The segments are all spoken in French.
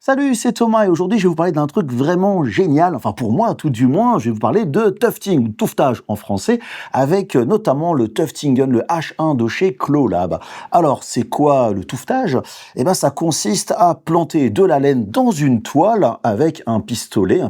Salut, c'est Thomas et aujourd'hui je vais vous parler d'un truc vraiment génial, enfin pour moi tout du moins, je vais vous parler de tufting, ou tuffetage en français, avec notamment le Tufting Gun, le H1 de chez Clolab. Alors c'est quoi le tuffetage? Eh bien ça consiste à planter de la laine dans une toile avec un pistolet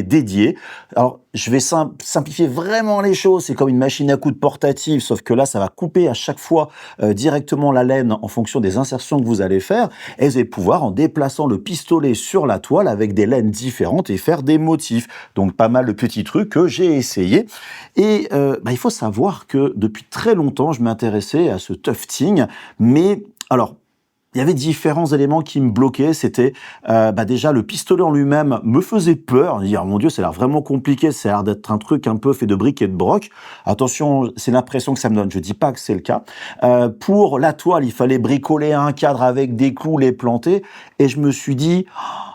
dédié. Alors je vais simplifier vraiment les choses, c'est comme une machine à coudre portative, sauf que là ça va couper à chaque fois directement la laine en fonction des insertions que vous allez faire, et vous allez pouvoir en déplaçant le pistolet sur la toile avec des laines différentes et faire des motifs. Donc pas mal de petits trucs que j'ai essayé. Et il faut savoir que depuis très longtemps, je m'intéressais à ce tufting, mais alors il y avait différents éléments qui me bloquaient. C'était déjà le pistolet en lui-même me faisait peur. Dire mon Dieu, ça a l'air vraiment compliqué. Ça a l'air d'être un truc un peu fait de briques et de broc. Attention, c'est l'impression que ça me donne. Je dis pas que c'est le cas. Pour la toile, il fallait bricoler un cadre avec des clous, les planter. Et je me suis dit,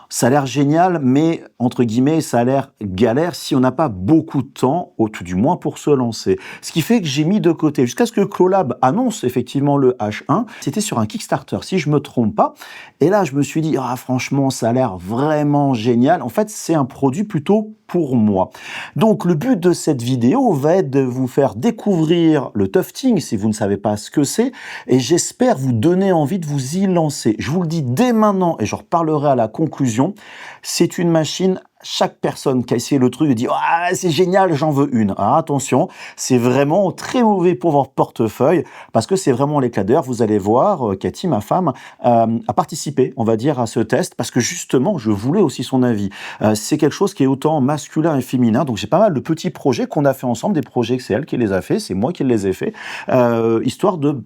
ça a l'air génial, mais entre guillemets, ça a l'air galère si on n'a pas beaucoup de temps, au tout du moins pour se lancer. Ce qui fait que j'ai mis de côté, jusqu'à ce que Clolab annonce effectivement le H1. C'était sur un Kickstarter, si je me trompe pas. Et là, je me suis dit, franchement, ça a l'air vraiment génial. En fait, c'est un produit plutôt pour moi. Donc, le but de cette vidéo va être de vous faire découvrir le tufting, si vous ne savez pas ce que c'est, et j'espère vous donner envie de vous y lancer. Je vous le dis dès maintenant, et je reparlerai à la conclusion, c'est une machine. Chaque personne qui a essayé le truc dit « c'est génial, j'en veux une ». Alors attention, c'est vraiment très mauvais pour votre portefeuille parce que c'est vraiment l'éclat d'heure. Vous allez voir, Cathy, ma femme, a participé, on va dire, à ce test parce que justement, je voulais aussi son avis. C'est quelque chose qui est autant masculin et féminin. Donc j'ai pas mal de petits projets qu'on a fait ensemble, des projets que c'est elle qui les a fait, c'est moi qui les ai fait, histoire de,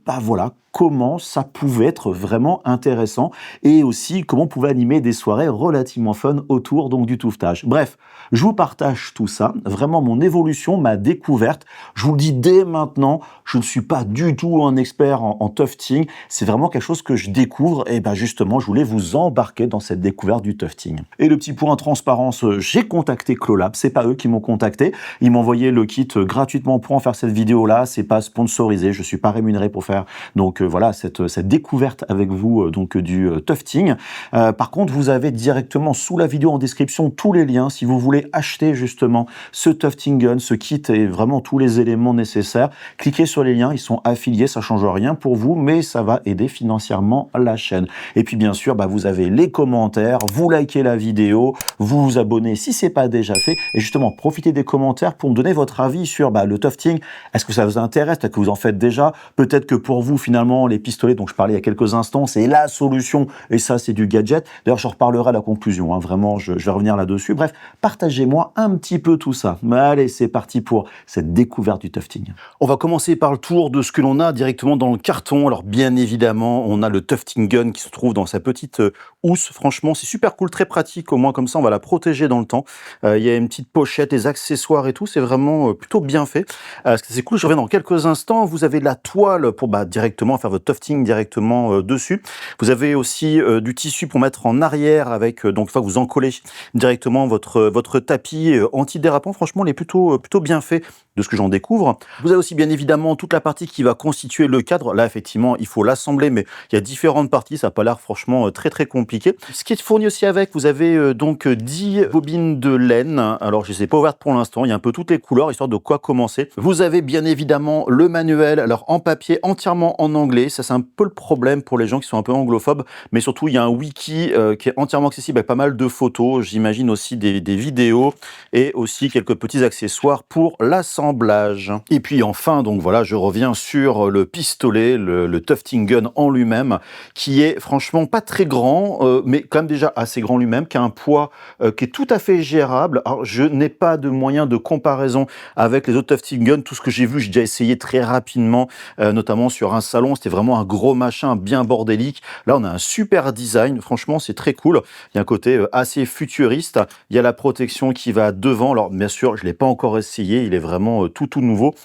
comment ça pouvait être vraiment intéressant et aussi comment on pouvait animer des soirées relativement fun autour donc du tuffetage. Bref, je vous partage tout ça, vraiment mon évolution, ma découverte. Je vous le dis dès maintenant, je ne suis pas du tout un expert en tufting, c'est vraiment quelque chose que je découvre et justement, je voulais vous embarquer dans cette découverte du tufting. Et le petit point transparence, j'ai contacté Clolab, c'est pas eux qui m'ont contacté, ils m'ont envoyé le kit gratuitement pour en faire cette vidéo-là, c'est pas sponsorisé, je suis pas rémunéré pour faire donc voilà cette découverte avec vous donc du tufting. Par contre, vous avez directement sous la vidéo en description tous les liens si vous voulez acheter justement ce tufting gun, ce kit et vraiment tous les éléments nécessaires. Cliquez sur les liens, ils sont affiliés, ça change rien pour vous, mais ça va aider financièrement la chaîne. Et puis bien sûr, vous avez les commentaires, vous likez la vidéo, vous vous abonnez si c'est pas déjà fait, et justement profitez des commentaires pour me donner votre avis sur le tufting. Est-ce que ça vous intéresse? Est-ce que vous en faites déjà? Peut-être que pour vous finalement les pistolets dont je parlais il y a quelques instants, c'est la solution et ça c'est du gadget. D'ailleurs je reparlerai à la conclusion, vraiment je vais revenir là-dessus. Bref, partagez-moi un petit peu tout ça. Mais allez, c'est parti pour cette découverte du tufting. On va commencer par le tour de ce que l'on a directement dans le carton. Alors bien évidemment, on a le tufting gun qui se trouve dans sa petite housse. Franchement, c'est super cool, très pratique, au moins comme ça on va la protéger dans le temps. Il y a une petite pochette, des accessoires et tout, c'est vraiment plutôt bien fait. C'est cool, je reviens dans quelques instants. Vous avez la toile pour directement faire votre tufting directement dessus. Vous avez aussi du tissu pour mettre en arrière avec donc une fois que vous encollez directement votre tapis antidérapant. Franchement, il est plutôt bien fait de ce que j'en découvre. Vous avez aussi bien évidemment toute la partie qui va constituer le cadre. Là, effectivement, il faut l'assembler, mais il y a différentes parties. Ça n'a pas l'air franchement très compliqué. Ce qui est fourni aussi avec, vous avez donc 10 bobines de laine. Alors, je ne les ai pas ouvertes pour l'instant. Il y a un peu toutes les couleurs, histoire de quoi commencer. Vous avez bien évidemment le manuel, alors en papier, entièrement en anglais. Ça, c'est un peu le problème pour les gens qui sont un peu anglophobes. Mais surtout, il y a un wiki qui est entièrement accessible avec pas mal de photos. J'imagine aussi des vidéos et aussi quelques petits accessoires pour l'assemblage. Et puis enfin, donc voilà, je reviens sur le pistolet, le tufting gun en lui-même, qui est franchement pas très grand, mais quand même déjà assez grand lui-même, qui a un poids qui est tout à fait gérable. Alors, je n'ai pas de moyen de comparaison avec les autres tufting guns. Tout ce que j'ai vu, j'ai déjà essayé très rapidement, notamment sur un salon. C'était vraiment un gros machin bien bordélique. Là, on a un super design. Franchement, c'est très cool. Il y a un côté assez futuriste. Il y a la protection qui va devant. Alors, bien sûr, je ne l'ai pas encore essayé. Il est vraiment tout nouveau.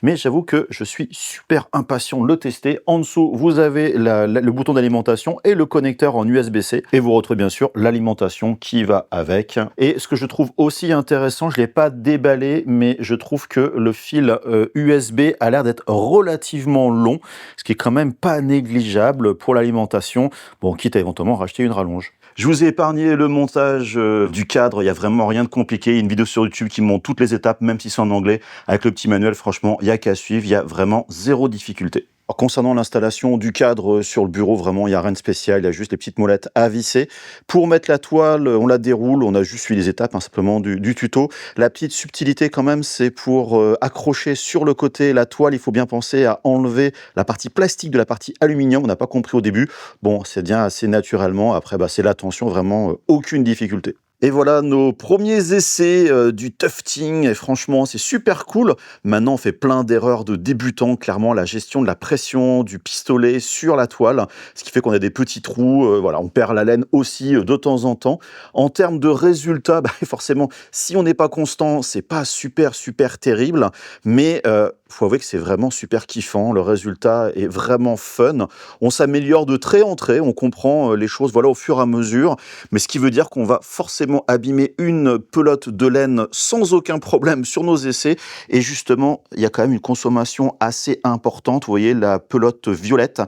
Mais j'avoue que je suis super impatient de le tester. En dessous, vous avez le bouton d'alimentation et le connecteur en USB-C. Et vous retrouvez bien sûr l'alimentation qui va avec. Et ce que je trouve aussi intéressant, je ne l'ai pas déballé, mais je trouve que le fil USB a l'air d'être relativement long, ce qui est quand même pas négligeable pour l'alimentation. Bon, quitte à éventuellement racheter une rallonge. Je vous ai épargné le montage du cadre, il y a vraiment rien de compliqué. Il y a une vidéo sur YouTube qui montre toutes les étapes, même si c'est en anglais. Avec le petit manuel, franchement, il n'y a qu'à suivre, il y a vraiment zéro difficulté. Alors, concernant l'installation du cadre sur le bureau, vraiment, il n'y a rien de spécial, il y a juste les petites molettes à visser. Pour mettre la toile, on la déroule, on a juste suivi les étapes, simplement du tuto. La petite subtilité quand même, c'est pour accrocher sur le côté la toile, il faut bien penser à enlever la partie plastique de la partie aluminium, on n'a pas compris au début. Bon, c'est bien assez naturellement, après, c'est l'attention, vraiment aucune difficulté. Et voilà nos premiers essais du tufting, et franchement c'est super cool. Maintenant on fait plein d'erreurs de débutants, clairement la gestion de la pression du pistolet sur la toile, ce qui fait qu'on a des petits trous, voilà, on perd la laine aussi de temps en temps. En termes de résultats, forcément si on n'est pas constant, c'est pas super terrible, mais faut avouer que c'est vraiment super kiffant, le résultat est vraiment fun. On s'améliore de trait en trait, on comprend les choses voilà, au fur et à mesure, mais ce qui veut dire qu'on va forcément abîmer une pelote de laine sans aucun problème sur nos essais. Et justement, il y a quand même une consommation assez importante. Vous voyez la pelote violette,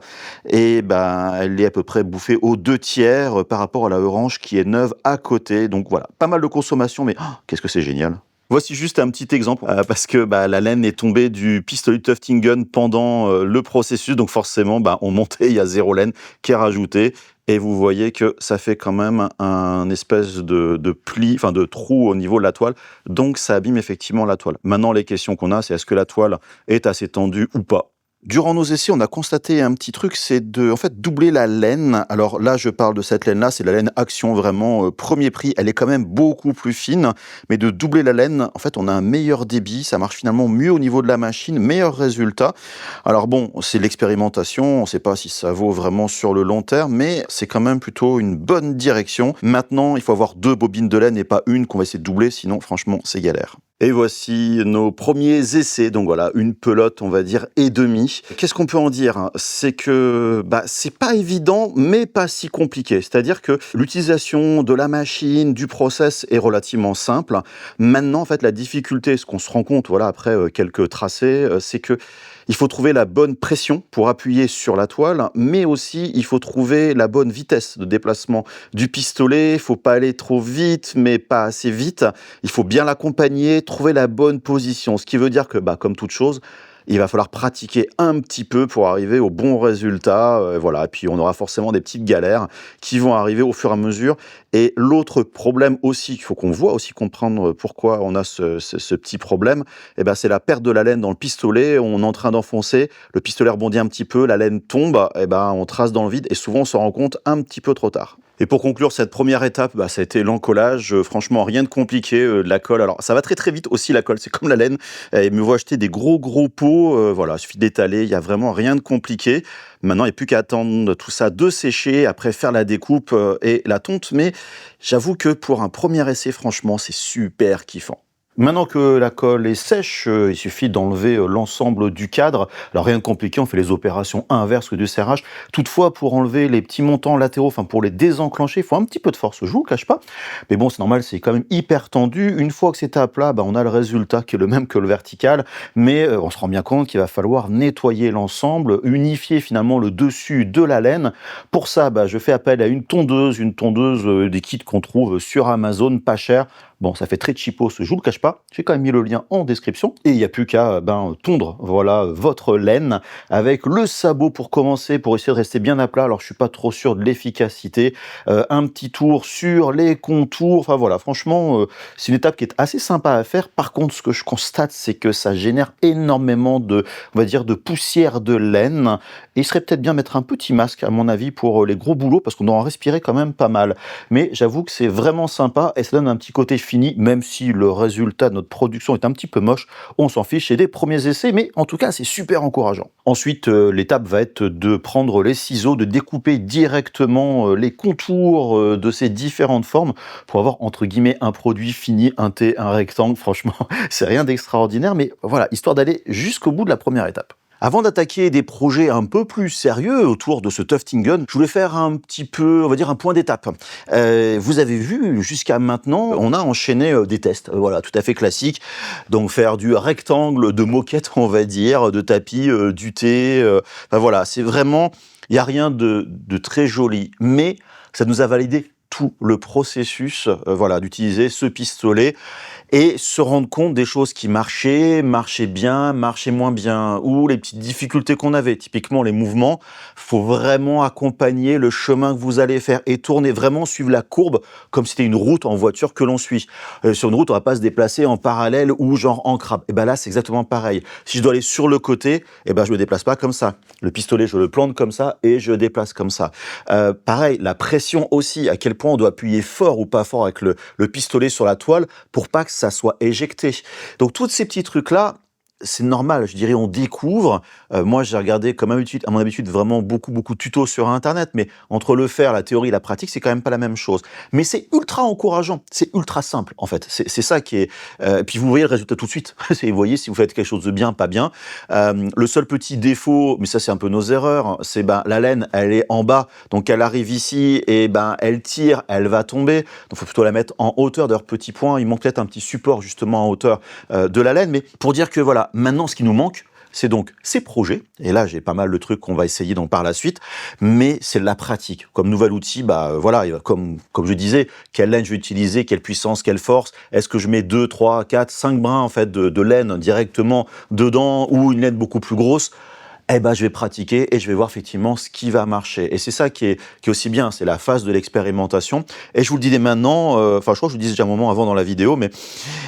et elle est à peu près bouffée aux 2/3 par rapport à la orange qui est neuve à côté. Donc voilà, pas mal de consommation, mais qu'est-ce que c'est génial! Voici juste un petit exemple, parce que la laine est tombée du pistolet tufting gun pendant le processus, donc forcément, on montait, il y a 0 laine qui est rajoutée, et vous voyez que ça fait quand même un espèce de pli, enfin de trou au niveau de la toile, donc ça abîme effectivement la toile. Maintenant, les questions qu'on a, c'est est-ce que la toile est assez tendue ou pas? Durant nos essais, on a constaté un petit truc, c'est de doubler la laine. Alors là, je parle de cette laine-là, c'est la laine Action, vraiment premier prix. Elle est quand même beaucoup plus fine, mais de doubler la laine, en fait, on a un meilleur débit, ça marche finalement mieux au niveau de la machine, meilleur résultat. Alors bon, c'est l'expérimentation, on ne sait pas si ça vaut vraiment sur le long terme, mais c'est quand même plutôt une bonne direction. Maintenant, il faut avoir 2 bobines de laine et pas une qu'on va essayer de doubler, sinon franchement, c'est galère. Et voici nos premiers essais, donc voilà, une pelote, on va dire, et demie. Qu'est-ce qu'on peut en dire? C'est que c'est pas évident, mais pas si compliqué. C'est-à-dire que l'utilisation de la machine, du process est relativement simple. Maintenant, en fait, la difficulté, ce qu'on se rend compte, voilà, après quelques tracés, c'est que il faut trouver la bonne pression pour appuyer sur la toile, mais aussi il faut trouver la bonne vitesse de déplacement du pistolet. Il faut pas aller trop vite, mais pas assez vite. Il faut bien l'accompagner, trouver la bonne position. Ce qui veut dire que, comme toute chose, il va falloir pratiquer un petit peu pour arriver au bon résultat. Voilà. Et puis on aura forcément des petites galères qui vont arriver au fur et à mesure. Et l'autre problème aussi, qu'il faut qu'on voit aussi comprendre pourquoi on a ce petit problème, c'est la perte de la laine dans le pistolet. On est en train d'enfoncer, le pistolet rebondit un petit peu, la laine tombe, on trace dans le vide et souvent on s'en rend compte un petit peu trop tard. Et pour conclure cette première étape, ça a été l'encollage. Franchement, rien de compliqué, de la colle. Alors, ça va très vite aussi, la colle, c'est comme la laine. Il me faut acheter des gros pots. Voilà, il suffit d'étaler, il n'y a vraiment rien de compliqué. Maintenant, il n'y a plus qu'à attendre tout ça de sécher, après faire la découpe et la tonte. Mais j'avoue que pour un premier essai, franchement, c'est super kiffant. Maintenant que la colle est sèche, il suffit d'enlever l'ensemble du cadre. Alors rien de compliqué, on fait les opérations inverses que du serrage. Toutefois, pour enlever les petits montants latéraux, enfin pour les désenclencher, il faut un petit peu de force, je vous le cache pas. Mais bon, c'est normal, c'est quand même hyper tendu. Une fois que c'est à plat, on a le résultat qui est le même que le vertical. Mais on se rend bien compte qu'il va falloir nettoyer l'ensemble, unifier finalement le dessus de la laine. Pour ça, je fais appel à une tondeuse des kits qu'on trouve sur Amazon, pas cher. Bon, ça fait très cheapos, je vous le cache pas. J'ai quand même mis le lien en description. Et il n'y a plus qu'à tondre voilà, votre laine avec le sabot pour commencer, pour essayer de rester bien à plat. Alors, je suis pas trop sûr de l'efficacité. Un petit tour sur les contours. Enfin voilà, franchement, c'est une étape qui est assez sympa à faire. Par contre, ce que je constate, c'est que ça génère énormément de, on va dire, de poussière de laine. Et il serait peut-être bien mettre un petit masque, à mon avis, pour les gros boulots, parce qu'on doit en respirer quand même pas mal. Mais j'avoue que c'est vraiment sympa et ça donne un petit côté fini, même si le résultat de notre production est un petit peu moche, on s'en fiche, c'est des premiers essais, mais en tout cas c'est super encourageant. Ensuite, l'étape va être de prendre les ciseaux, de découper directement les contours de ces différentes formes pour avoir entre guillemets un produit fini, un T, un rectangle. Franchement, c'est rien d'extraordinaire, mais voilà, histoire d'aller jusqu'au bout de la première étape. Avant d'attaquer des projets un peu plus sérieux autour de ce tufting gun, je voulais faire un petit peu, on va dire, un point d'étape. Vous avez vu, jusqu'à maintenant, on a enchaîné des tests, voilà, tout à fait classiques. Donc faire du rectangle, de moquette, on va dire, de tapis, du thé. Voilà, c'est vraiment, il n'y a rien de très joli. Mais ça nous a validé tout le processus, voilà, d'utiliser ce pistolet et se rendre compte des choses qui marchaient bien, marchaient moins bien, ou les petites difficultés qu'on avait. Typiquement, les mouvements, faut vraiment accompagner le chemin que vous allez faire et tourner, vraiment suivre la courbe comme si c'était une route en voiture que l'on suit. Sur une route, on va pas se déplacer en parallèle ou genre en crabe. Et ben là, c'est exactement pareil. Si je dois aller sur le côté, et ben je me déplace pas comme ça. Le pistolet, je le plante comme ça et je déplace comme ça. Pareil, la pression aussi, à quel point on doit appuyer fort ou pas fort avec le pistolet sur la toile pour pas que ça soit éjecté. Donc, tous ces petits trucs-là, c'est normal, je dirais, on découvre. Moi, j'ai regardé, comme à mon habitude, vraiment beaucoup de tutos sur Internet, mais entre le faire, la théorie et la pratique, c'est quand même pas la même chose. Mais c'est ultra encourageant, c'est ultra simple, en fait. C'est ça qui est... puis vous voyez le résultat tout de suite. Vous voyez si vous faites quelque chose de bien, pas bien. Le seul petit défaut, mais ça c'est un peu nos erreurs, hein, c'est la laine, elle est en bas, donc elle arrive ici, et elle tire, elle va tomber. Donc il faut plutôt la mettre en hauteur. D'ailleurs, petit point, il manque peut-être un petit support justement en hauteur de la laine, mais pour dire que voilà, maintenant, ce qui nous manque, c'est donc ces projets. Et là, j'ai pas mal de trucs qu'on va essayer donc par la suite. Mais c'est la pratique. Comme nouvel outil, voilà, comme je disais, quelle laine je vais utiliser, quelle puissance, quelle force. Est-ce que je mets 2, 3, 4, 5 brins en fait de laine directement dedans ou une laine beaucoup plus grosse? Je vais pratiquer et je vais voir effectivement ce qui va marcher. Et c'est ça qui est aussi bien, c'est la phase de l'expérimentation. Et je vous le dis dès maintenant, je crois que je vous le disais déjà un moment avant dans la vidéo, mais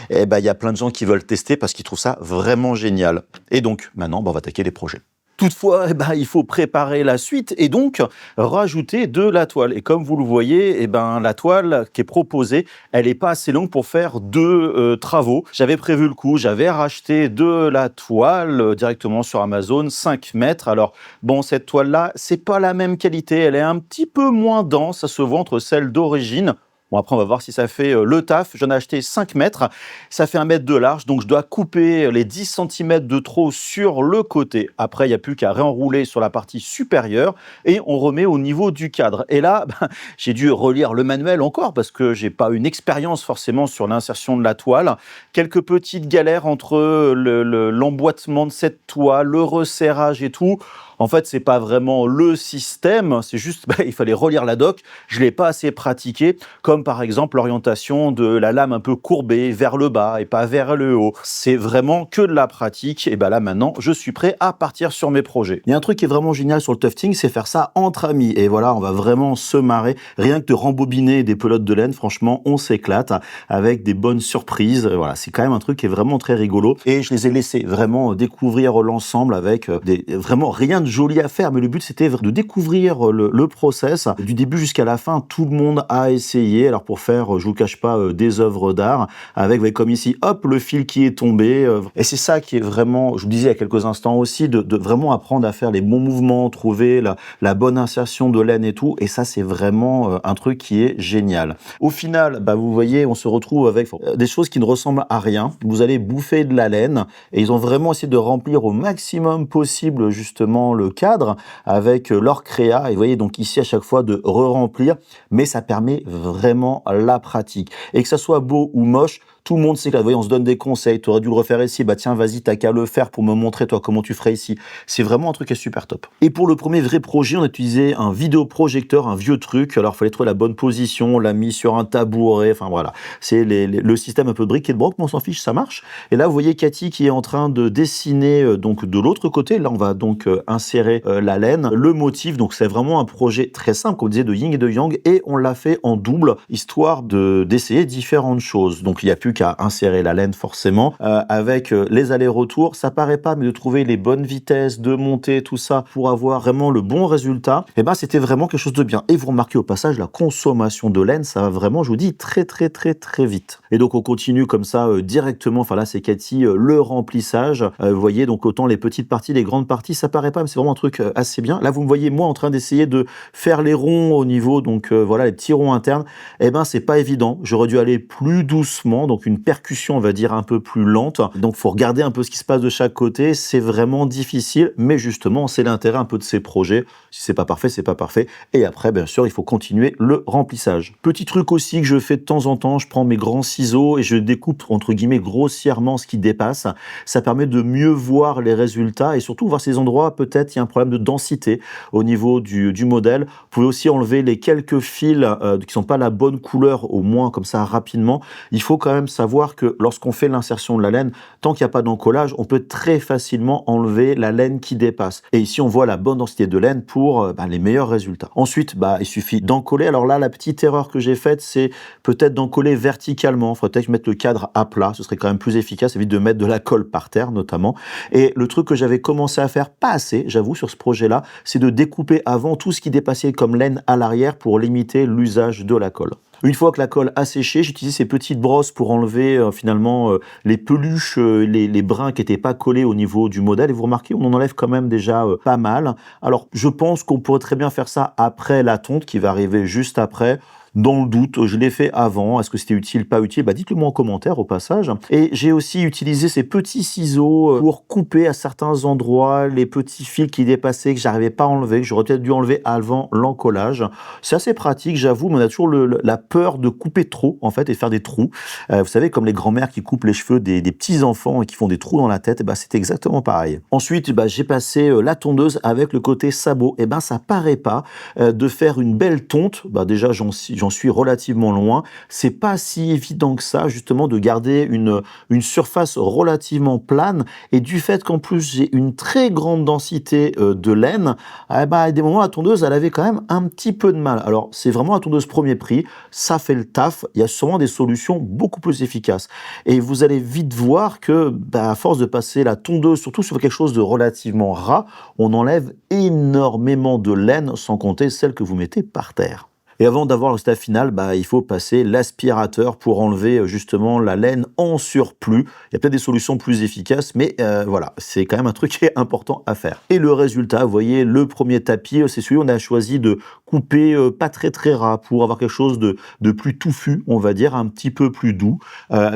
il y a plein de gens qui veulent tester parce qu'ils trouvent ça vraiment génial. Et donc, maintenant, on va attaquer les projets. Toutefois, il faut préparer la suite et donc rajouter de la toile. Et comme vous le voyez, la toile qui est proposée, elle n'est pas assez longue pour faire deux travaux. J'avais prévu le coup, j'avais racheté de la toile directement sur Amazon, 5 mètres. Alors bon, cette toile-là, c'est pas la même qualité, elle est un petit peu moins dense, ça se voit entre celle d'origine. Bon, après, on va voir si ça fait le taf. J'en ai acheté 5 mètres. Ça fait 1 mètre de large. Donc, je dois couper les 10 cm de trop sur le côté. Après, il n'y a plus qu'à réenrouler sur la partie supérieure et on remet au niveau du cadre. Et là, j'ai dû relire le manuel encore parce que j'ai pas une expérience forcément sur l'insertion de la toile. Quelques petites galères entre l'emboîtement de cette toile, le resserrage et tout. En fait, c'est pas vraiment le système, c'est juste, il fallait relire la doc. Je l'ai pas assez pratiqué, comme par exemple l'orientation de la lame un peu courbée vers le bas et pas vers le haut. C'est vraiment que de la pratique. Et là, maintenant, je suis prêt à partir sur mes projets. Il y a un truc qui est vraiment génial sur le tufting, c'est faire ça entre amis. Et voilà, on va vraiment se marrer. Rien que de rembobiner des pelotes de laine, franchement, on s'éclate avec des bonnes surprises. Voilà, c'est quand même un truc qui est vraiment très rigolo. Et je les ai laissés vraiment découvrir l'ensemble avec vraiment rien de joli à faire, mais le but c'était de découvrir le process du début jusqu'à la fin. Tout le monde a essayé. Alors pour faire, je vous cache pas, des œuvres d'art avec, vous voyez, comme ici, hop, le fil qui est tombé. Et c'est ça qui est vraiment, je vous disais il y a quelques instants aussi, de vraiment apprendre à faire les bons mouvements, trouver la bonne insertion de laine et tout. Et ça, c'est vraiment un truc qui est génial. Au final, vous voyez, on se retrouve avec des choses qui ne ressemblent à rien. Vous allez bouffer de la laine et ils ont vraiment essayé de remplir au maximum possible justement le cadre avec leur créa. Et vous voyez donc ici à chaque fois de re-remplir, mais ça permet vraiment la pratique. Et que ça soit beau ou moche, tout le monde s'éclate. Vous voyez, on se donne des conseils. Tu aurais dû le refaire ici. Tiens, vas-y, t'as qu'à le faire pour me montrer, toi, comment tu ferais ici. C'est vraiment un truc qui est super top. Et pour le premier vrai projet, on a utilisé un vidéoprojecteur, un vieux truc. Alors, il fallait trouver la bonne position. On l'a mis sur un tabouret. Enfin, voilà. C'est le système un peu brique et de broc, mais on s'en fiche, ça marche. Et là, vous voyez Cathy qui est en train de dessiner, donc, de l'autre côté. Là, on va donc insérer la laine, le motif. Donc, c'est vraiment un projet très simple, comme on disait, de yin et de yang. Et on l'a fait en double, histoire d'essayer différentes choses. Donc, il n'y a plus qu'à insérer la laine forcément avec les allers-retours. Ça paraît pas, mais de trouver les bonnes vitesses de monter, tout ça pour avoir vraiment le bon résultat, c'était vraiment quelque chose de bien. Et vous remarquez au passage la consommation de laine, ça va vraiment, je vous dis, très très très très vite. Et donc on continue comme ça directement. Enfin là c'est Cathy, le remplissage. Vous voyez donc autant les petites parties, les grandes parties, ça paraît pas, mais c'est vraiment un truc assez bien. Là vous me voyez moi en train d'essayer de faire les ronds au niveau, donc voilà les petits ronds internes. C'est pas évident. J'aurais dû aller plus doucement. Donc une percussion, on va dire, un peu plus lente. Donc, faut regarder un peu ce qui se passe de chaque côté. C'est vraiment difficile, mais justement, c'est l'intérêt un peu de ces projets. Si c'est pas parfait, c'est pas parfait. Et après, bien sûr, il faut continuer le remplissage. Petit truc aussi que je fais de temps en temps, je prends mes grands ciseaux et je découpe, entre guillemets, grossièrement ce qui dépasse. Ça permet de mieux voir les résultats et surtout voir ces endroits peut-être peut-être il y a un problème de densité au niveau du modèle. Vous pouvez aussi enlever les quelques fils qui sont pas la bonne couleur, au moins comme ça rapidement. Il faut quand même savoir que lorsqu'on fait l'insertion de la laine, tant qu'il n'y a pas d'encollage, on peut très facilement enlever la laine qui dépasse. Et ici, on voit la bonne densité de laine pour les meilleurs résultats. Ensuite, il suffit d'encoller. Alors là, la petite erreur que j'ai faite, c'est peut-être d'encoller verticalement. Il faudrait peut-être mettre le cadre à plat. Ce serait quand même plus efficace, évite de mettre de la colle par terre notamment. Et le truc que j'avais commencé à faire, pas assez, j'avoue, sur ce projet-là, c'est de découper avant tout ce qui dépassait comme laine à l'arrière pour limiter l'usage de la colle. Une fois que la colle a séché, j'utilise ces petites brosses pour enlever finalement les peluches, les brins qui n'étaient pas collés au niveau du modèle. Et vous remarquez, on en enlève quand même déjà pas mal. Alors, je pense qu'on pourrait très bien faire ça après la tonte qui va arriver juste après. Dans le doute, je l'ai fait avant. Est-ce que c'était utile, pas utile? Dites-le moi en commentaire au passage. Et j'ai aussi utilisé ces petits ciseaux pour couper à certains endroits les petits fils qui dépassaient, que j'arrivais pas à enlever, que j'aurais peut-être dû enlever avant l'encollage. C'est assez pratique, j'avoue, mais on a toujours la peur de couper trop, en fait, et faire des trous. Vous savez, comme les grands-mères qui coupent les cheveux des petits-enfants et qui font des trous dans la tête, c'était exactement pareil. Ensuite, j'ai passé la tondeuse avec le côté sabot. Ça paraît pas de faire une belle tonte. Déjà, j'en suis relativement loin. C'est pas si évident que ça, justement, de garder une surface relativement plane. Et du fait qu'en plus, j'ai une très grande densité de laine, à des moments, la tondeuse, elle avait quand même un petit peu de mal. Alors, c'est vraiment la tondeuse premier prix. Ça fait le taf. Il y a sûrement des solutions beaucoup plus efficaces. Et vous allez vite voir que, à force de passer la tondeuse, surtout sur quelque chose de relativement ras, on enlève énormément de laine, sans compter celle que vous mettez par terre. Et avant d'avoir le résultat final, il faut passer l'aspirateur pour enlever justement la laine en surplus. Il y a peut-être des solutions plus efficaces, mais voilà, c'est quand même un truc qui est important à faire. Et le résultat, vous voyez, le premier tapis, c'est celui où on a choisi de couper pas très très ras pour avoir quelque chose de plus touffu, on va dire, un petit peu plus doux,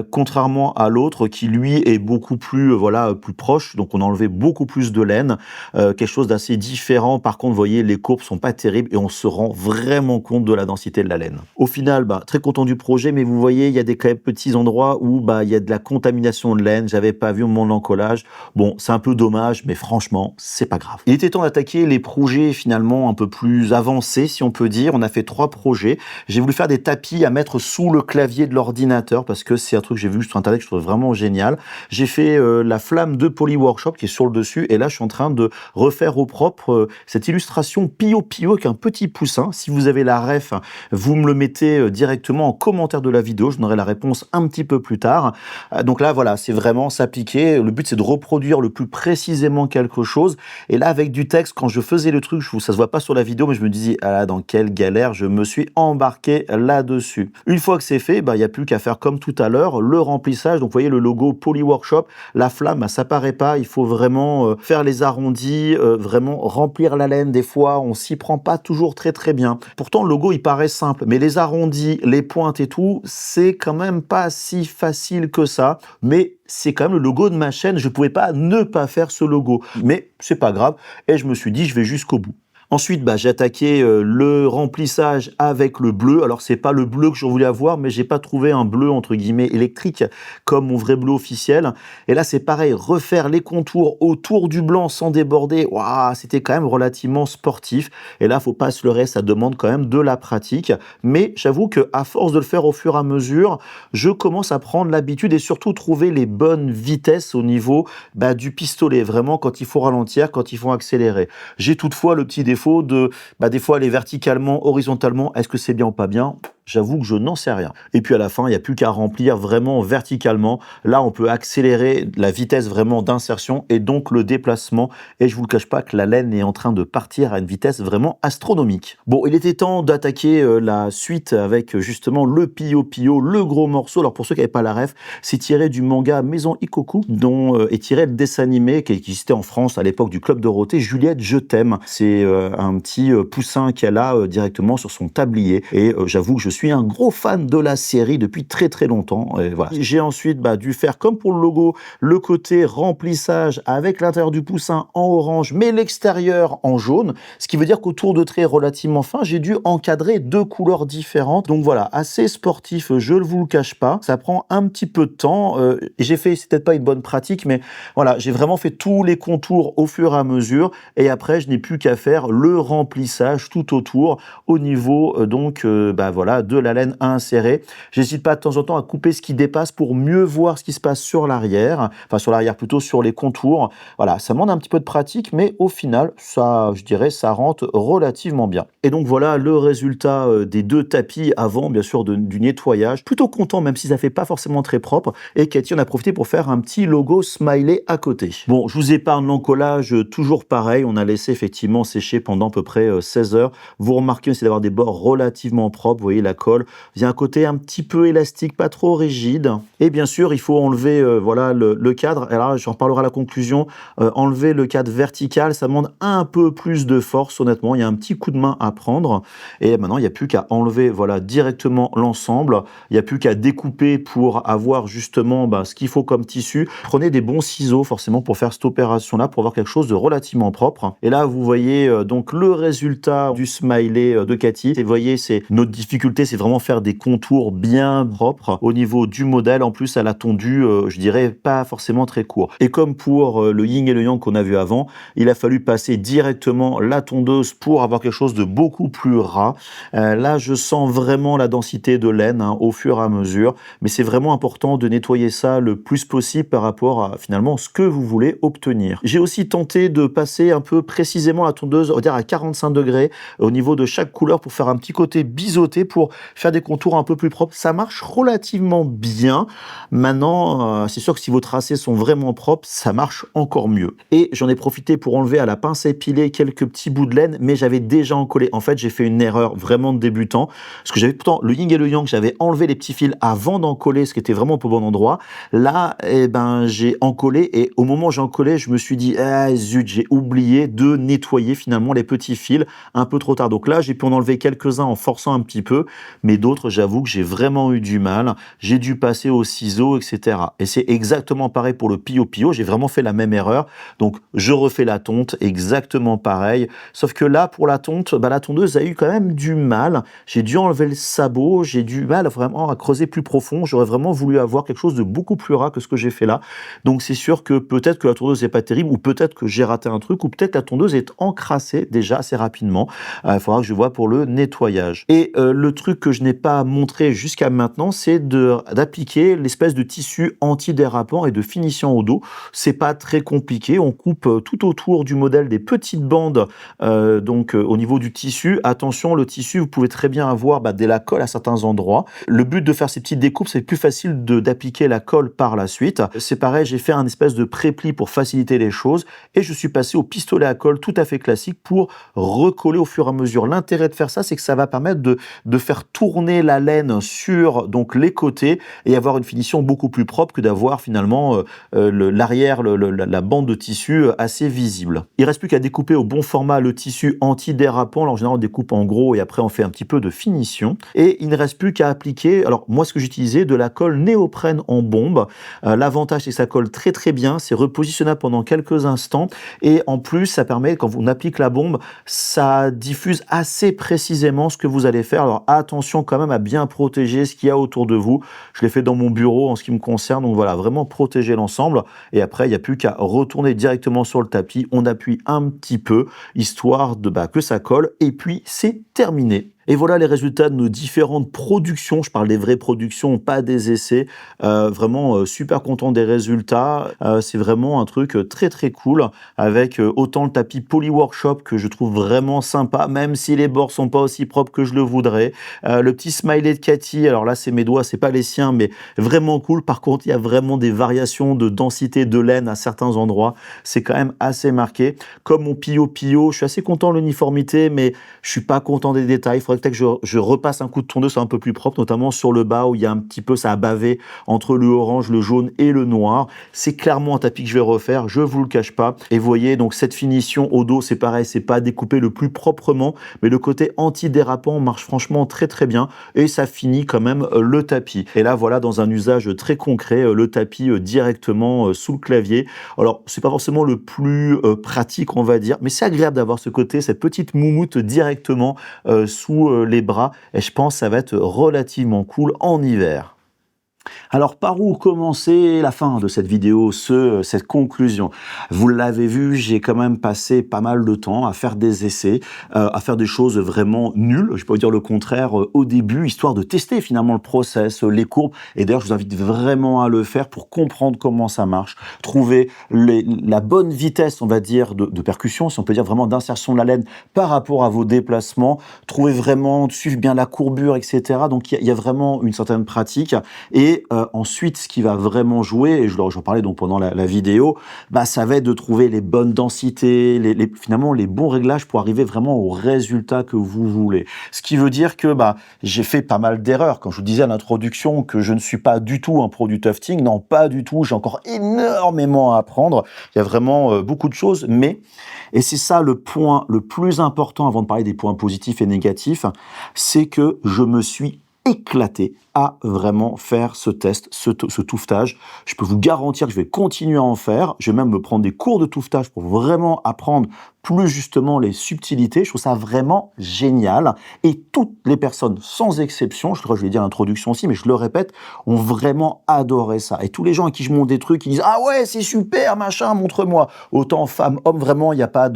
contrairement à l'autre qui lui est beaucoup plus plus proche. Donc on a enlevé beaucoup plus de laine, quelque chose d'assez différent. Par contre, vous voyez, les courbes sont pas terribles et on se rend vraiment compte de la densité de la laine. Au final, très content du projet, mais vous voyez, il y a des quand même petits endroits où il y a de la contamination de laine. J'avais pas vu au moment de l'encollage. Bon, c'est un peu dommage, mais franchement, c'est pas grave. Il était temps d'attaquer les projets finalement un peu plus avancés, si on peut dire. On a fait 3 projets. J'ai voulu faire des tapis à mettre sous le clavier de l'ordinateur parce que c'est un truc que j'ai vu sur internet que je trouve vraiment génial. J'ai fait la flamme de Poly Workshop qui est sur le dessus et là je suis en train de refaire au propre cette illustration Pio Pio avec un petit poussin. Si vous avez la ref, vous me le mettez directement en commentaire de la vidéo, je donnerai la réponse un petit peu plus tard. Donc là voilà, c'est vraiment s'appliquer. Le but c'est de reproduire le plus précisément quelque chose. Et là avec du texte, quand je faisais le truc, ça se voit pas sur la vidéo, mais je me disais dans quelle galère je me suis embarqué là-dessus. Une fois que c'est fait, il n'y a plus qu'à faire comme tout à l'heure, le remplissage. Donc vous voyez le logo Poly Workshop, la flamme, ça paraît pas, il faut vraiment faire les arrondis, vraiment remplir la laine. Des fois, on s'y prend pas toujours très très bien. Pourtant, le logo, il paraît simple, mais les arrondis, les pointes et tout, c'est quand même pas si facile que ça. Mais c'est quand même le logo de ma chaîne, je pouvais pas ne pas faire ce logo. Mais c'est pas grave, et je me suis dit, je vais jusqu'au bout. Ensuite, j'ai attaqué le remplissage avec le bleu. Alors, c'est pas le bleu que je voulais avoir, mais j'ai pas trouvé un bleu, entre guillemets, électrique, comme mon vrai bleu officiel. Et là, c'est pareil, refaire les contours autour du blanc sans déborder. Waouh, c'était quand même relativement sportif. Et là, faut pas se leurrer, ça demande quand même de la pratique. Mais j'avoue que à force de le faire au fur et à mesure, je commence à prendre l'habitude et surtout trouver les bonnes vitesses au niveau du pistolet. Vraiment, quand il faut ralentir, quand il faut accélérer. J'ai toutefois le petit défaut de des fois aller verticalement, horizontalement, est-ce que c'est bien ou pas bien? J'avoue que je n'en sais rien. Et puis à la fin, il n'y a plus qu'à remplir vraiment verticalement. Là, on peut accélérer la vitesse vraiment d'insertion et donc le déplacement. Et je vous le cache pas que la laine est en train de partir à une vitesse vraiment astronomique. Bon, il était temps d'attaquer la suite avec justement le Pio Pio, le gros morceau. Alors pour ceux qui n'avaient pas la ref, c'est tiré du manga Maison Ikoku, dont est tiré le dessin animé qui existait en France à l'époque du Club Dorothée, Juliette, je t'aime. C'est un petit poussin qu'elle a directement sur son tablier. Et j'avoue que je suis un gros fan de la série depuis très très longtemps. Et voilà. J'ai ensuite dû faire comme pour le logo, le côté remplissage avec l'intérieur du poussin en orange, mais l'extérieur en jaune. Ce qui veut dire qu'autour de traits relativement fins, j'ai dû encadrer 2 couleurs différentes. Donc voilà, assez sportif, je ne vous le cache pas. Ça prend un petit peu de temps. Et j'ai fait, c'est peut-être pas une bonne pratique, mais voilà, j'ai vraiment fait tous les contours au fur et à mesure. Et après, je n'ai plus qu'à faire le remplissage tout autour au niveau voilà, de la laine à insérer. J'hésite pas de temps en temps à couper ce qui dépasse pour mieux voir ce qui se passe sur l'arrière. Enfin, sur l'arrière plutôt, sur les contours. Voilà, ça demande un petit peu de pratique, mais au final, ça, je dirais, ça rentre relativement bien. Et donc voilà le résultat des 2 tapis avant, bien sûr, du nettoyage. Plutôt content, même si ça fait pas forcément très propre. Et Cathy en a profité pour faire un petit logo smiley à côté. Bon, je vous épargne l'encollage, toujours pareil. On a laissé effectivement sécher pendant à peu près 16 heures. Vous remarquez aussi d'avoir des bords relativement propres. Vous voyez, la colle vient un côté un petit peu élastique, pas trop rigide. Et bien sûr, il faut enlever voilà, le cadre. Et là, j'en reparlerai à la conclusion. Enlever le cadre vertical, ça demande un peu plus de force, honnêtement. Il y a un petit coup de main à prendre. Et maintenant, il n'y a plus qu'à enlever voilà, directement l'ensemble. Il n'y a plus qu'à découper pour avoir justement ce qu'il faut comme tissu. Prenez des bons ciseaux, forcément, pour faire cette opération-là, pour avoir quelque chose de relativement propre. Et là, vous voyez donc le résultat du smiley de Cathy. Et vous voyez, c'est notre difficulté, c'est vraiment faire des contours bien propres au niveau du modèle. En plus, elle a tondu, je dirais, pas forcément très court. Et comme pour le yin et le yang qu'on a vu avant, il a fallu passer directement la tondeuse pour avoir quelque chose de beaucoup plus ras. Là, je sens vraiment la densité de laine au fur et à mesure, mais c'est vraiment important de nettoyer ça le plus possible par rapport à finalement ce que vous voulez obtenir. J'ai aussi tenté de passer un peu précisément la tondeuse, on va dire à 45 degrés au niveau de chaque couleur pour faire un petit côté biseauté pour faire des contours un peu plus propres. Ça marche relativement bien. Maintenant, c'est sûr que si vos tracés sont vraiment propres, ça marche encore mieux. Et j'en ai profité pour enlever à la pince à épiler quelques petits bouts de laine, mais j'avais déjà encollé. En fait, j'ai fait une erreur vraiment de débutant, parce que j'avais pourtant le yin et le yang, j'avais enlevé les petits fils avant d'encoller, ce qui était vraiment au bon endroit. Là, j'ai encollé, et au moment où j'ai encollé, je me suis dit, zut, j'ai oublié de nettoyer finalement les petits fils un peu trop tard. Donc là, j'ai pu en enlever quelques-uns en forçant un petit peu, mais d'autres, j'avoue que j'ai vraiment eu du mal. J'ai dû passer au ciseau, etc. Et c'est exactement pareil pour le pio-pio. J'ai vraiment fait la même erreur. Donc, je refais la tonte, exactement pareil. Sauf que là, pour la tonte, la tondeuse a eu quand même du mal. J'ai dû enlever le sabot. J'ai du mal vraiment à creuser plus profond. J'aurais vraiment voulu avoir quelque chose de beaucoup plus ras que ce que j'ai fait là. Donc, c'est sûr que peut-être que la tondeuse n'est pas terrible, ou peut-être que j'ai raté un truc, ou peut-être que la tondeuse est encrassée déjà assez rapidement. Il faudra que je vois pour le nettoyage. Et le truc que je n'ai pas montré jusqu'à maintenant, c'est d'appliquer l'espèce de tissu antidérapant et de finition au dos. C'est pas très compliqué. On coupe tout autour du modèle des petites bandes au niveau du tissu. Attention, le tissu, vous pouvez très bien avoir de la colle à certains endroits. Le but de faire ces petites découpes, c'est plus facile d'appliquer la colle par la suite. C'est pareil, j'ai fait un espèce de prépli pour faciliter les choses et je suis passé au pistolet à colle tout à fait classique pour recoller au fur et à mesure. L'intérêt de faire ça, c'est que ça va permettre de faire tourner la laine sur les côtés et avoir une finition beaucoup plus propre que d'avoir finalement l'arrière, la bande de tissu assez visible. Il reste plus qu'à découper au bon format le tissu anti-dérapant. Alors en général, on découpe en gros et après on fait un petit peu de finition. Et il ne reste plus qu'à appliquer, alors moi ce que j'utilisais, de la colle néoprène en bombe. L'avantage c'est que ça colle très très bien, c'est repositionnable pendant quelques instants et en plus ça permet, quand on applique la bombe, ça diffuse assez précisément ce que vous allez faire. Alors attention quand même à bien protéger ce qu'il y a autour de vous. Je l'ai fait dans mon bureau en ce qui me concerne, donc voilà, vraiment protéger l'ensemble. Et après, il n'y a plus qu'à retourner directement sur le tapis. On appuie un petit peu, histoire que ça colle, et puis c'est terminé. Et voilà les résultats de nos différentes productions. Je parle des vraies productions, pas des essais. Vraiment super content des résultats. C'est vraiment un truc très très cool avec autant le tapis Poly Workshop que je trouve vraiment sympa, même si les bords sont pas aussi propres que je le voudrais. Le petit smiley de Cathy, alors là c'est mes doigts, c'est pas les siens, mais vraiment cool. Par contre, il y a vraiment des variations de densité de laine à certains endroits. C'est quand même assez marqué. Comme mon pio-pio, je suis assez content de l'uniformité, mais je suis pas content des détails. Il faudrait faudrait peut-être que je repasse un coup de tondeuse un peu plus propre, notamment sur le bas où il y a un petit peu, ça a bavé entre le orange, le jaune et le noir. C'est clairement un tapis que je vais refaire, je vous le cache pas. Et vous voyez, donc cette finition au dos, c'est pareil, c'est pas découpé le plus proprement, mais le côté anti-dérapant marche franchement très très bien et ça finit quand même le tapis. Et là, voilà, dans un usage très concret, le tapis directement sous le clavier. Alors, c'est pas forcément le plus pratique, on va dire, mais c'est agréable d'avoir ce côté, cette petite moumoute directement sous les bras. Et je pense que ça va être relativement cool en hiver. Alors, par où commencer la fin de cette vidéo, cette conclusion? Vous l'avez vu, j'ai quand même passé pas mal de temps à faire des essais, à faire des choses vraiment nulles, je peux pas dire le contraire, au début, histoire de tester finalement le process, les courbes. Et d'ailleurs, je vous invite vraiment à le faire pour comprendre comment ça marche, trouver la bonne vitesse, on va dire, de percussion, si on peut dire vraiment d'insertion de la laine par rapport à vos déplacements, trouver vraiment, suivre bien la courbure, etc. Donc, il y a vraiment une certaine pratique. Et ensuite, ce qui va vraiment jouer, et j'en parlais donc pendant la vidéo, bah, ça va être de trouver les bonnes densités, finalement les bons réglages pour arriver vraiment au résultat que vous voulez. Ce qui veut dire que bah, j'ai fait pas mal d'erreurs. Quand je vous disais à l'introduction que je ne suis pas du tout un pro du tufting, non, pas du tout, j'ai encore énormément à apprendre. Il y a vraiment beaucoup de choses, mais, et c'est ça le point le plus important avant de parler des points positifs et négatifs, c'est que je me suis éclaté à vraiment faire ce test, ce touffetage. Je peux vous garantir que je vais continuer à en faire. Je vais même me prendre des cours de touffetage pour vraiment apprendre plus justement les subtilités. Je trouve ça vraiment génial. Et toutes les personnes, sans exception, je crois que je l'ai dit à l'introduction aussi, mais je le répète, ont vraiment adoré ça. Et tous les gens à qui je montre des trucs, ils disent « Ah ouais, c'est super, machin, montre-moi ». Autant femmes, hommes, vraiment, il n'y a pas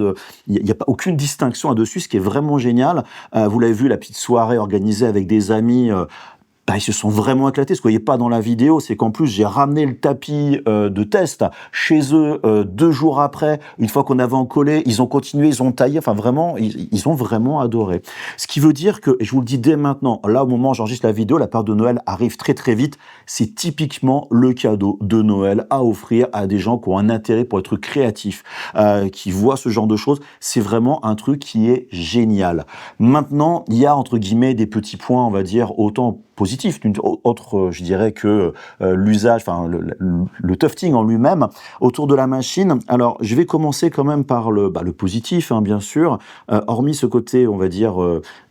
aucune distinction là-dessus, ce qui est vraiment génial. Vous l'avez vu, la petite soirée organisée avec des amis, bah, ils se sont vraiment éclatés. Ce que vous voyez pas dans la vidéo, c'est qu'en plus, j'ai ramené le tapis de test chez eux 2 jours après. Une fois qu'on avait encollé, ils ont continué, ils ont taillé. Enfin, vraiment, ils ont vraiment adoré. Ce qui veut dire que, et je vous le dis dès maintenant, là, au moment où j'enregistre la vidéo, la période de Noël arrive très très vite. C'est typiquement le cadeau de Noël à offrir à des gens qui ont un intérêt pour être créatifs, qui voient ce genre de choses. C'est vraiment un truc qui est génial. Maintenant, il y a, entre guillemets, des petits points, on va dire, autant positif, autre, je dirais que l'usage, enfin le tufting en lui-même autour de la machine. Alors, je vais commencer quand même par le positif, hein, bien sûr. Hormis ce côté, on va dire,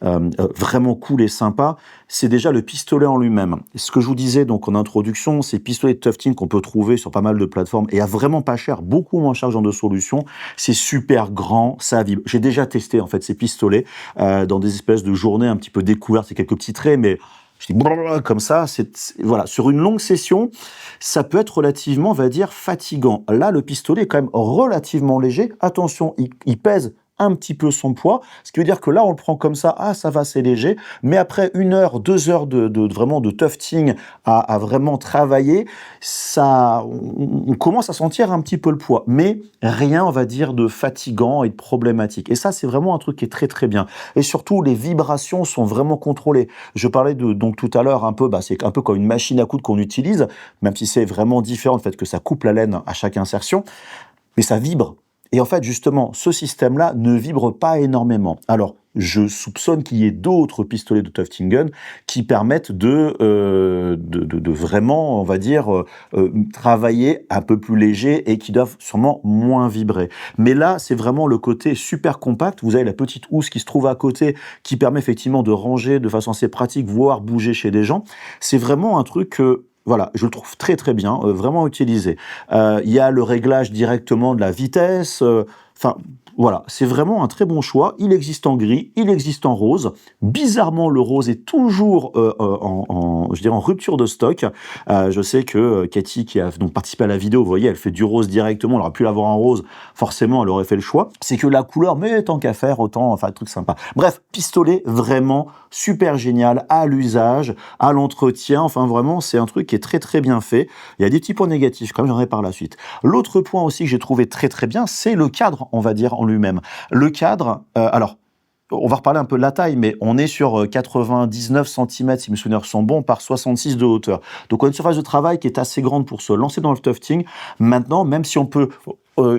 vraiment cool et sympa, c'est déjà le pistolet en lui-même. Ce que je vous disais donc en introduction, ces pistolets de tufting qu'on peut trouver sur pas mal de plateformes et à vraiment pas cher, beaucoup moins cher genre de solution, c'est super grand, ça vibre. J'ai déjà testé en fait ces pistolets dans des espèces de journées un petit peu découvertes, c'est quelques petits traits, mais je dis comme ça, voilà, sur une longue session, ça peut être relativement, on va dire, fatigant. Là, le pistolet est quand même relativement léger. Attention, il pèse un petit peu son poids, ce qui veut dire que là, on le prend comme ça, ah, ça va, c'est léger, mais après 1 heure, 2 heures vraiment de tufting à vraiment travailler, ça, on commence à sentir un petit peu le poids, mais rien, on va dire, de fatigant et de problématique. Et ça, c'est vraiment un truc qui est très, très bien. Et surtout, les vibrations sont vraiment contrôlées. Je parlais donc tout à l'heure un peu, c'est un peu comme une machine à coudre qu'on utilise, même si c'est vraiment différent, le fait que ça coupe la laine à chaque insertion, mais ça vibre. Et en fait, justement, ce système-là ne vibre pas énormément. Alors, je soupçonne qu'il y ait d'autres pistolets de tufting gun qui permettent de vraiment, on va dire, travailler un peu plus léger et qui doivent sûrement moins vibrer. Mais là, c'est vraiment le côté super compact. Vous avez la petite housse qui se trouve à côté, qui permet effectivement de ranger de façon assez pratique, voire bouger chez des gens. C'est vraiment un truc voilà, je le trouve très très bien, vraiment utilisé. Il y a le réglage directement de la vitesse, enfin voilà, c'est vraiment un très bon choix. Il existe en gris, il existe en rose. Bizarrement, le rose est toujours je dirais en rupture de stock. Je sais que Cathy, qui a donc participé à la vidéo, vous voyez, elle fait du rose directement. Elle aurait pu l'avoir en rose, forcément, elle aurait fait le choix. C'est que la couleur, mais tant qu'à faire, autant, enfin, un truc sympa. Bref, pistolet vraiment super génial à l'usage, à l'entretien. Enfin, vraiment, c'est un truc qui est très très bien fait. Il y a des petits points négatifs, comme j'en ai par la suite. L'autre point aussi que j'ai trouvé très très bien, c'est le cadre, on va dire, en lui-même. Le cadre, alors, on va reparler un peu de la taille, mais on est sur 99 cm, si mes souvenirs sont bons, par 66 de hauteur. Donc, on a une surface de travail qui est assez grande pour se lancer dans le tufting. Maintenant, même si on peut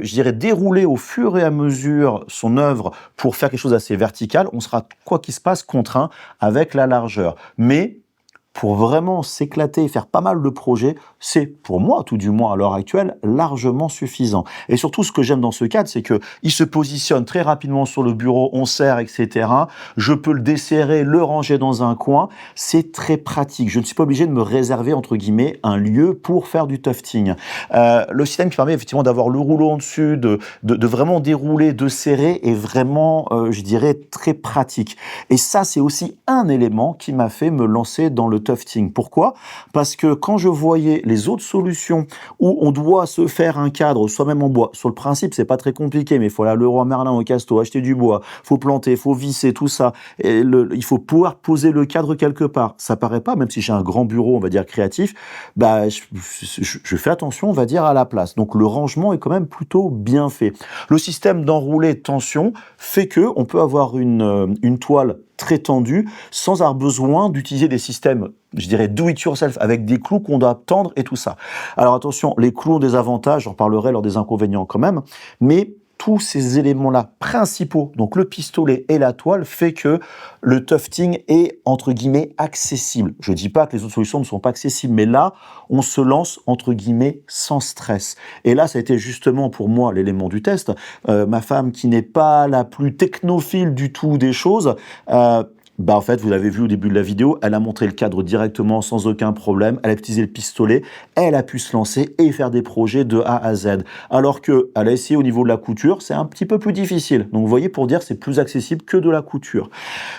je dirais, dérouler au fur et à mesure son œuvre pour faire quelque chose d'assez vertical, on sera, quoi qu'il se passe, contraint avec la largeur. Mais pour vraiment s'éclater et faire pas mal de projets, c'est, pour moi, tout du moins à l'heure actuelle, largement suffisant. Et surtout, ce que j'aime dans ce cadre, c'est que il se positionne très rapidement sur le bureau, on serre, etc. Je peux le desserrer, le ranger dans un coin. C'est très pratique. Je ne suis pas obligé de me réserver, entre guillemets, un lieu pour faire du tufting. Le système qui permet effectivement d'avoir le rouleau en dessus, de vraiment dérouler, de serrer, est vraiment, je dirais, très pratique. Et ça, c'est aussi un élément qui m'a fait me lancer dans le tufting. Pourquoi ? Parce que quand je voyais les autres solutions où on doit se faire un cadre soi-même en bois, sur le principe, c'est pas très compliqué, mais il faut aller à Leroy Merlin, au Casto, acheter du bois, faut planter, faut visser, tout ça. Et il faut pouvoir poser le cadre quelque part. Ça paraît pas, même si j'ai un grand bureau, on va dire créatif, bah, je fais attention, on va dire, à la place. Donc le rangement est quand même plutôt bien fait. Le système d'enroulé de tension fait que on peut avoir une toile très tendue, sans avoir besoin d'utiliser des systèmes, je dirais, do it yourself, avec des clous qu'on doit tendre et tout ça. Alors attention, les clous ont des avantages, j'en parlerai lors des inconvénients quand même, mais tous ces éléments-là principaux, donc le pistolet et la toile, fait que le tufting est, entre guillemets, accessible. Je dis pas que les autres solutions ne sont pas accessibles, mais là, on se lance, entre guillemets, sans stress. Et là, ça a été justement pour moi l'élément du test. Ma femme, qui n'est pas la plus technophile du tout des choses, bah en fait, vous l'avez vu au début de la vidéo, elle a montré le cadre directement sans aucun problème, elle a utilisé le pistolet, elle a pu se lancer et faire des projets de A à Z. Alors que elle a essayé au niveau de la couture, c'est un petit peu plus difficile. Donc vous voyez, pour dire, c'est plus accessible que de la couture.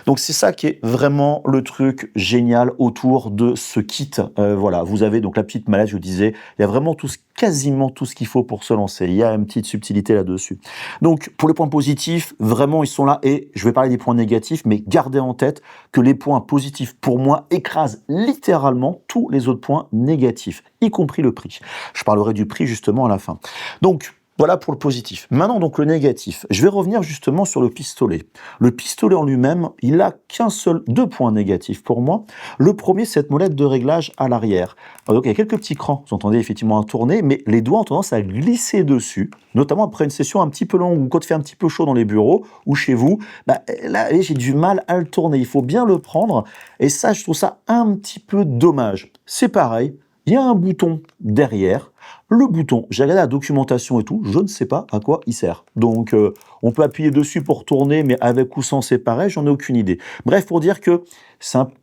Donc c'est ça qui est vraiment le truc génial autour de ce kit. Voilà, vous avez donc la petite mallette, je disais, il y a vraiment quasiment tout ce qu'il faut pour se lancer. Il y a une petite subtilité là-dessus. Donc, pour les points positifs, vraiment, ils sont là. Et je vais parler des points négatifs, mais gardez en tête que les points positifs, pour moi, écrasent littéralement tous les autres points négatifs, y compris le prix. Je parlerai du prix, justement, à la fin. Donc, voilà pour le positif. Maintenant, donc, le négatif. Je vais revenir justement sur le pistolet. Le pistolet en lui-même, il a deux points négatifs pour moi. Le premier, c'est cette molette de réglage à l'arrière. Donc, il y a quelques petits crans, vous entendez effectivement à tourner, mais les doigts ont tendance à glisser dessus, notamment après une session un petit peu longue ou quand il fait un petit peu chaud dans les bureaux ou chez vous. Bah, là, j'ai du mal à le tourner. Il faut bien le prendre. Et ça, je trouve ça un petit peu dommage. C'est pareil. Il y a un bouton derrière. Le bouton, j'ai regardé la documentation et tout, je ne sais pas à quoi il sert. Donc, on peut appuyer dessus pour tourner, mais avec ou sans c'est pareil, j'en ai aucune idée. Bref, pour dire que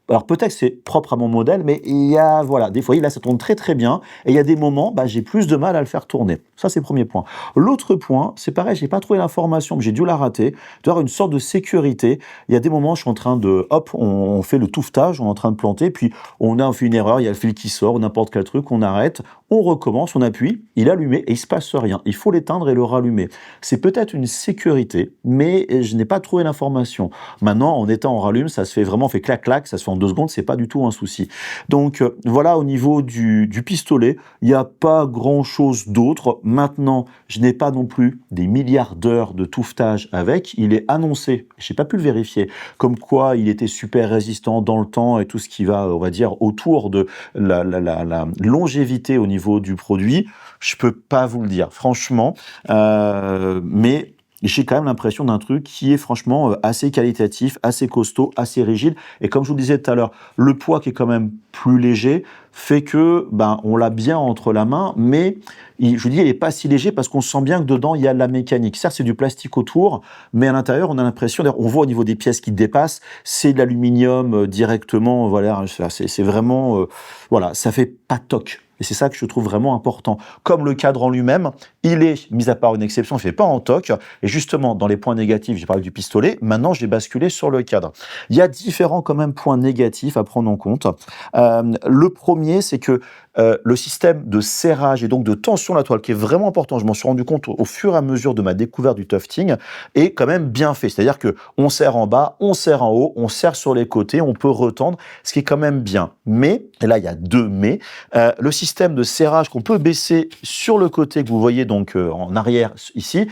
alors peut-être que c'est propre à mon modèle, mais il y a, voilà, des fois, là, ça tourne très très bien, et il y a des moments, bah, j'ai plus de mal à le faire tourner. Ça, c'est le premier point. L'autre point, c'est pareil, j'ai pas trouvé l'information, mais j'ai dû la rater, d'avoir une sorte de sécurité. Il y a des moments, je suis en train de, hop, on fait le touffetage, on est en train de planter, puis on fait une erreur, il y a le fil qui sort, ou n'importe quel truc, on arrête, on recommence, on appuie, il est allumé et il se passe rien. Il faut l'éteindre et le rallumer. C'est peut-être une sécurité, mais je n'ai pas trouvé l'information. Maintenant, en étant en rallume, ça se fait vraiment, on fait clac-clac, ça se fait en 2 secondes, c'est pas du tout un souci. Donc voilà, au niveau du pistolet, il n'y a pas grand-chose d'autre. Maintenant, je n'ai pas non plus des milliards d'heures de touffetage avec. Il est annoncé, je n'ai pas pu le vérifier, comme quoi il était super résistant dans le temps et tout ce qui va, on va dire, autour de la longévité au niveau du produit. Je peux pas vous le dire, franchement, mais j'ai quand même l'impression d'un truc qui est franchement assez qualitatif, assez costaud, assez rigide. Et comme je vous le disais tout à l'heure, le poids qui est quand même plus léger fait que on l'a bien entre la main, mais je vous dis, il n'est pas si léger parce qu'on sent bien que dedans, il y a de la mécanique. Certes, c'est du plastique autour, mais à l'intérieur, on a l'impression, on voit au niveau des pièces qui dépassent, c'est de l'aluminium directement, voilà, c'est vraiment, voilà, ça fait pas toc. Et c'est ça que je trouve vraiment important. Comme le cadre en lui-même, il est, mis à part une exception, il ne fait pas en toc. Et justement, dans les points négatifs, j'ai parlé du pistolet, maintenant j'ai basculé sur le cadre. Il y a différents quand même points négatifs à prendre en compte. Le premier, c'est que le système de serrage et donc de tension de la toile, qui est vraiment important, je m'en suis rendu compte au fur et à mesure de ma découverte du tufting, est quand même bien fait. C'est-à-dire qu'on serre en bas, on serre en haut, on serre sur les côtés, on peut retendre, ce qui est quand même bien. Mais, et là il y a 2 mais, le système de serrage qu'on peut baisser sur le côté que vous voyez donc en arrière ici,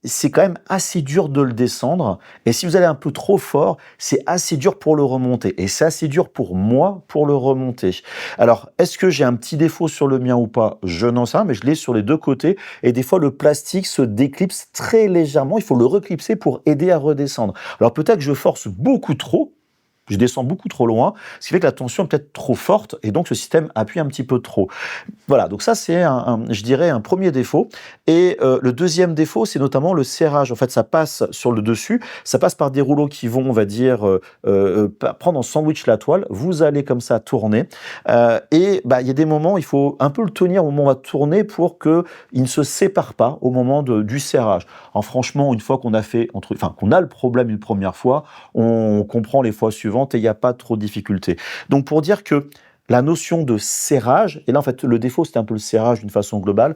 c'est quand même assez dur de le descendre. Et si vous allez un peu trop fort, c'est assez dur pour le remonter. Et c'est assez dur pour moi pour le remonter. Alors, est-ce que j'ai un petit défaut sur le mien ou pas? Je n'en sais rien, mais je l'ai sur les deux côtés. Et des fois, le plastique se déclipse très légèrement. Il faut le reclipser pour aider à redescendre. Alors, peut-être que je force beaucoup trop. Je descends beaucoup trop loin, ce qui fait que la tension est peut-être trop forte et donc ce système appuie un petit peu trop. Voilà, donc ça c'est je dirais un premier défaut. Et le deuxième défaut, c'est notamment le serrage. En fait, ça passe sur le dessus, ça passe par des rouleaux qui vont, on va dire, prendre en sandwich la toile. Vous allez comme ça tourner. Et bah, il y a des moments, il faut un peu le tenir au moment où on va tourner pour qu'il ne se sépare pas au moment du serrage. Alors, franchement, une fois qu'on a fait, qu'on a le problème une première fois, on comprend les fois suivantes et il n'y a pas trop de difficultés. Donc pour dire que la notion de serrage, et là en fait le défaut c'était un peu le serrage d'une façon globale,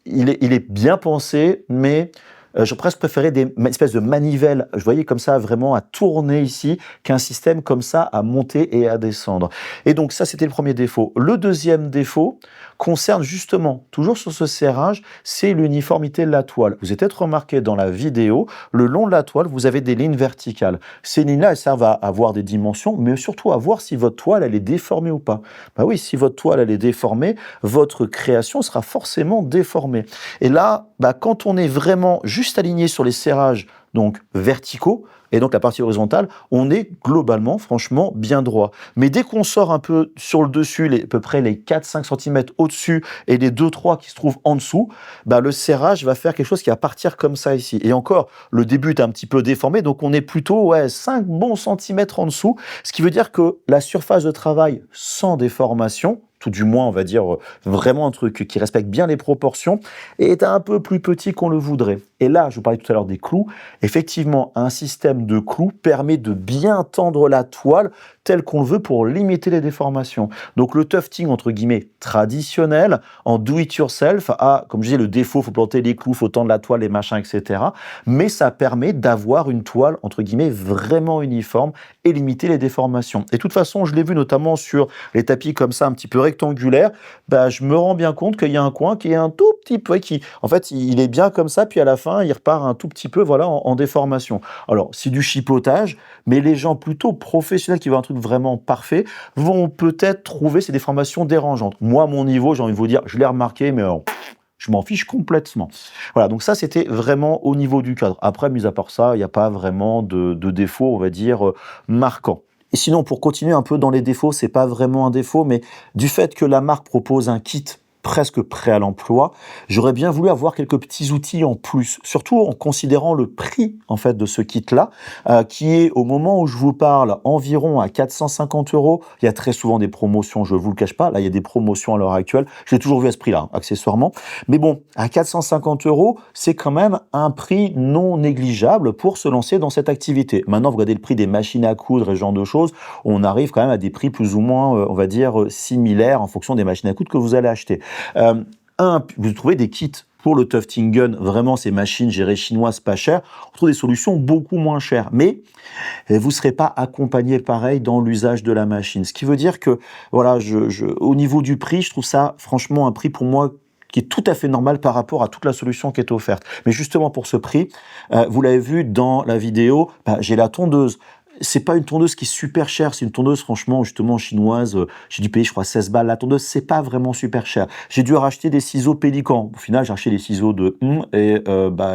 il est bien pensé, mais je presque préférais une espèce de manivelle, je voyais comme ça vraiment à tourner ici, qu'un système comme ça à monter et à descendre. Et donc ça c'était le premier défaut. Le deuxième défaut concerne justement, toujours sur ce serrage, c'est l'uniformité de la toile. Vous avez peut-être remarqué dans la vidéo, le long de la toile, vous avez des lignes verticales. Ces lignes-là, elles servent à avoir des dimensions, mais surtout à voir si votre toile, elle est déformée ou pas. Bah oui, si votre toile, elle est déformée, votre création sera forcément déformée. Et là, bah, quand on est vraiment juste aligné sur les serrages, donc verticaux, et donc la partie horizontale, on est globalement, franchement, bien droit. Mais dès qu'on sort un peu sur le dessus, à peu près les 4-5 cm au-dessus et les 2-3 qui se trouvent en dessous, bah, le serrage va faire quelque chose qui va partir comme ça ici. Et encore, le début est un petit peu déformé, donc on est plutôt 5 bons centimètres en dessous, ce qui veut dire que la surface de travail sans déformation, tout du moins, on va dire, vraiment un truc qui respecte bien les proportions, est un peu plus petit qu'on le voudrait. Et là, je vous parlais tout à l'heure des clous. Effectivement, un système de clous permet de bien tendre la toile tel qu'on le veut pour limiter les déformations. Donc le tufting, entre guillemets, traditionnel, en do-it-yourself, a, comme je disais, le défaut, il faut planter les clous, il faut tendre la toile, les machins, etc. Mais ça permet d'avoir une toile, entre guillemets, vraiment uniforme et limiter les déformations. Et de toute façon, je l'ai vu notamment sur les tapis comme ça, un petit peu rectangulaires, bah, je me rends bien compte qu'il y a un coin qui est un tout petit peu, qui, en fait, il est bien comme ça, puis à la fin, il repart un tout petit peu, voilà, en déformation. Alors, c'est du chipotage, mais les gens plutôt professionnels qui veulent un truc vraiment parfait vont peut-être trouver ces déformations dérangeantes. Moi, à mon niveau, j'ai envie de vous dire, je l'ai remarqué, mais je m'en fiche complètement. Voilà, donc ça, c'était vraiment au niveau du cadre. Après, mis à part ça, il n'y a pas vraiment de défaut, on va dire, marquant. Et sinon, pour continuer un peu dans les défauts, c'est pas vraiment un défaut, mais du fait que la marque propose un kit presque prêt à l'emploi, j'aurais bien voulu avoir quelques petits outils en plus, surtout en considérant le prix en fait de ce kit-là, qui est au moment où je vous parle environ à 450 €. Il y a très souvent des promotions, je vous le cache pas. Là, il y a des promotions à l'heure actuelle. Je l'ai toujours vu à ce prix-là, accessoirement. Mais bon, à 450 €, c'est quand même un prix non négligeable pour se lancer dans cette activité. Maintenant, vous regardez le prix des machines à coudre et ce genre de choses, on arrive quand même à des prix plus ou moins, on va dire, similaires en fonction des machines à coudre que vous allez acheter. Vous trouvez des kits pour le tufting gun, vraiment ces machines gérées chinoises pas chères, on trouve des solutions beaucoup moins chères, mais vous ne serez pas accompagné pareil dans l'usage de la machine. Ce qui veut dire que, voilà, au niveau du prix, je trouve ça franchement un prix pour moi qui est tout à fait normal par rapport à toute la solution qui est offerte. Mais justement pour ce prix, vous l'avez vu dans la vidéo, j'ai la tondeuse. C'est pas une tondeuse qui est super chère, c'est une tondeuse franchement justement chinoise, j'ai dû payer je crois 16 balles la tondeuse, c'est pas vraiment super cher. J'ai dû racheter des ciseaux Pélican, au final j'ai acheté des ciseaux de et